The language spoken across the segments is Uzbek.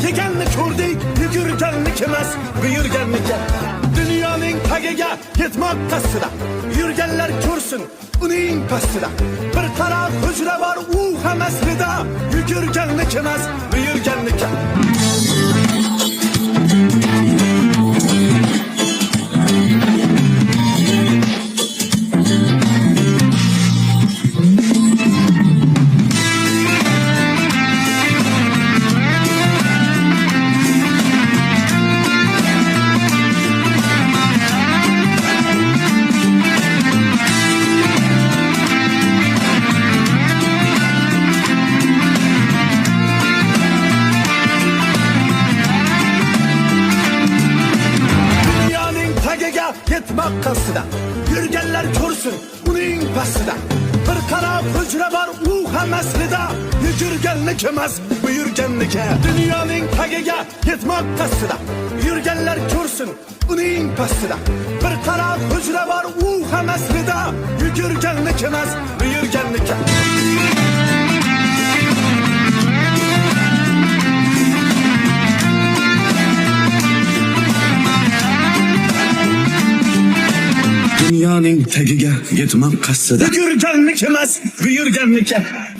yeganni ko'rdik, yugurganlik emas, buyurganlik. Dunyoning tagiga yetmoq qasdida, yurganlar ko'rsin uning pastida. Bir taraf hujra bor, u ham aslida, yugurganlik emas, buyurganlik. Yetmak qasdida, yurganlar ko'rsin uning pastida. Bir qarab hujra bor, u ham aslida, yugurganlik emas, buyurganlik. Dunyoning tagiga yetmak qasdida, yurganlar ko'rsin uning pastida. Bir qarab hujra bor, u ham aslida, yugurganlik emas, buyurganlik. Dunyoning tagiga yetmoq qasdida, yurganlik emas, buyurganlik.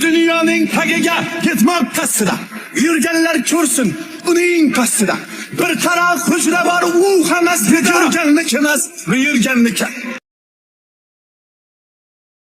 Dunyoning tagiga yetmoq qasdida, yurganlar ko'rsin uning pastida. Bir qarab hujra bor, u ham aslida, yurganlik emas, buyurganlik.